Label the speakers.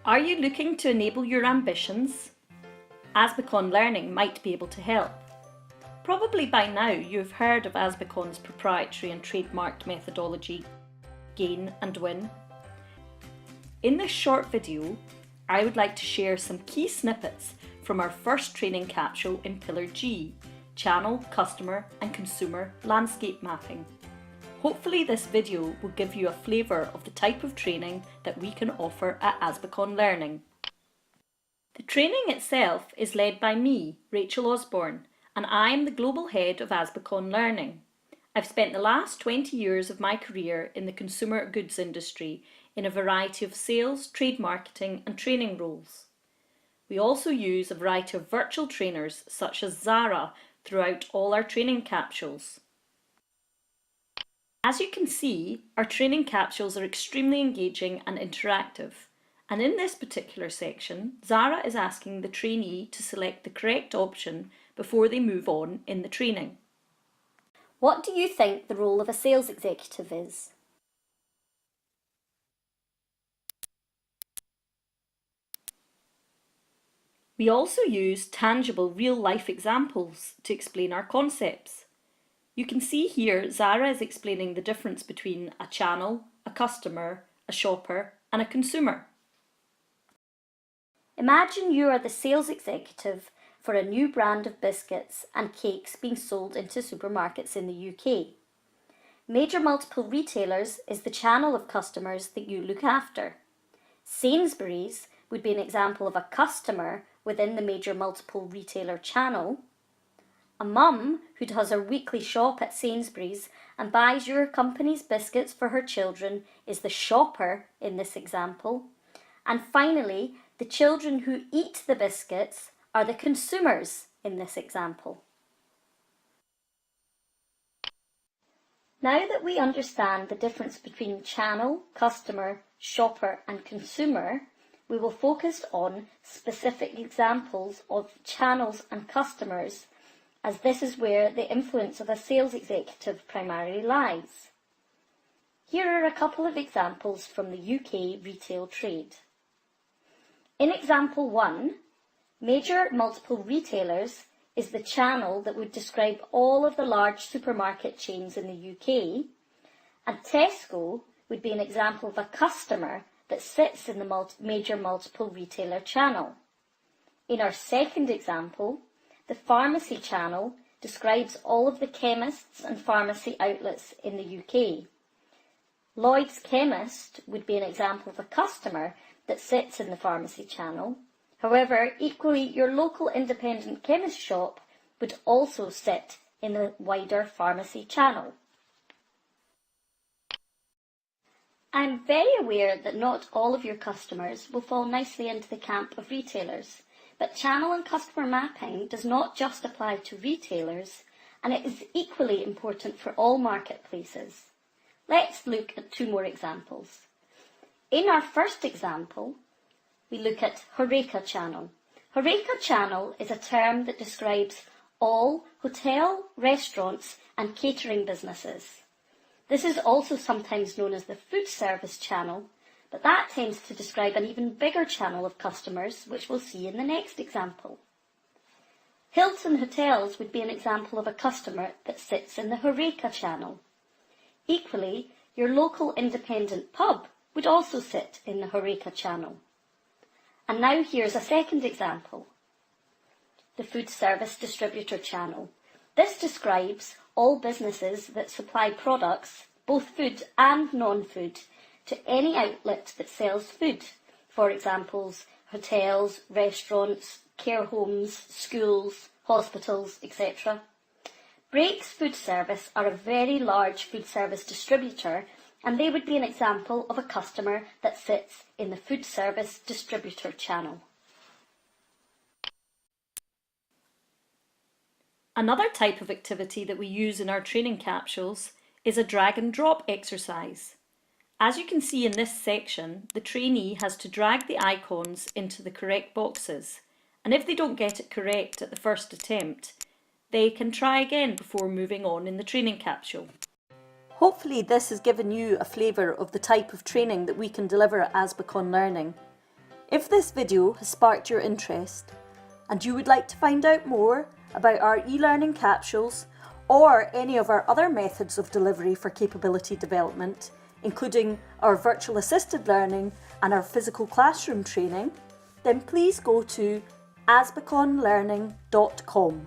Speaker 1: Are you looking to enable your ambitions? Asbicon Learning might be able to help. Probably by now you've heard of Asbicon's proprietary and trademarked methodology, Gain and Win. In this short video, I would like to share some key snippets from our first training capsule in Pillar G, Channel, Customer and Consumer Landscape Mapping. Hopefully this video will give you a flavour of the type of training that we can offer at Asbicon Learning. The training itself is led by me, Rachel Osborne, and I am the Global Head of Asbicon Learning. I've spent the last 20 years of my career in the consumer goods industry in a variety of sales, trade marketing and training roles. We also use a variety of virtual trainers such as Zara throughout all our training capsules. As you can see, our training capsules are extremely engaging and interactive. And in this particular section, Zara is asking the trainee to select the correct option before they move on in the training.
Speaker 2: What do you think the role of a sales executive is?
Speaker 1: We also use tangible real-life examples to explain our concepts. You can see here Zara is explaining the difference between a channel, a customer, a shopper and a consumer.
Speaker 2: Imagine you are the sales executive for a new brand of biscuits and cakes being sold into supermarkets in the UK. Major multiple retailers is the channel of customers that you look after. Sainsbury's would be an example of a customer within the major multiple retailer channel. A mum who does her weekly shop at Sainsbury's and buys your company's biscuits for her children is the shopper in this example. And finally, the children who eat the biscuits are the consumers in this example. Now that we understand the difference between channel, customer, shopper and consumer, we will focus on specific examples of channels and customers, as this is where the influence of a sales executive primarily lies. Here are a couple of examples from the UK retail trade. In example 1, major multiple retailers is the channel that would describe all of the large supermarket chains in the UK, and Tesco would be an example of a customer that sits in the major multiple retailer channel. In our second example, the pharmacy channel describes all of the chemists and pharmacy outlets in the UK. Lloyd's Chemist would be an example of a customer that sits in the pharmacy channel. However, equally, your local independent chemist shop would also sit in the wider pharmacy channel. I'm very aware that not all of your customers will fall nicely into the camp of retailers. But channel and customer mapping does not just apply to retailers, and it is equally important for all marketplaces. Let's look at two more examples. In our first example, we look at HoReCa channel. HoReCa channel is a term that describes all hotel, restaurants and catering businesses. This is also sometimes known as the food service channel, but that tends to describe an even bigger channel of customers, which we'll see in the next example. Hilton Hotels would be an example of a customer that sits in the HoReCa channel. Equally, your local independent pub would also sit in the HoReCa channel. And now here's a second example. The food service distributor channel. This describes all businesses that supply products, both food and non-food, to any outlet that sells food, for examples, hotels, restaurants, care homes, schools, hospitals, etc. Brakes Food Service are a very large food service distributor, and they would be an example of a customer that sits in the food service distributor channel.
Speaker 1: Another type of activity that we use in our training capsules is a drag and drop exercise. As you can see in this section, the trainee has to drag the icons into the correct boxes, and if they don't get it correct at the first attempt, they can try again before moving on in the training capsule. Hopefully this has given you a flavour of the type of training that we can deliver at Asbicon Learning. If this video has sparked your interest and you would like to find out more about our e-learning capsules or any of our other methods of delivery for capability development, including our virtual assisted learning and our physical classroom training, then please go to asbiconlearning.com.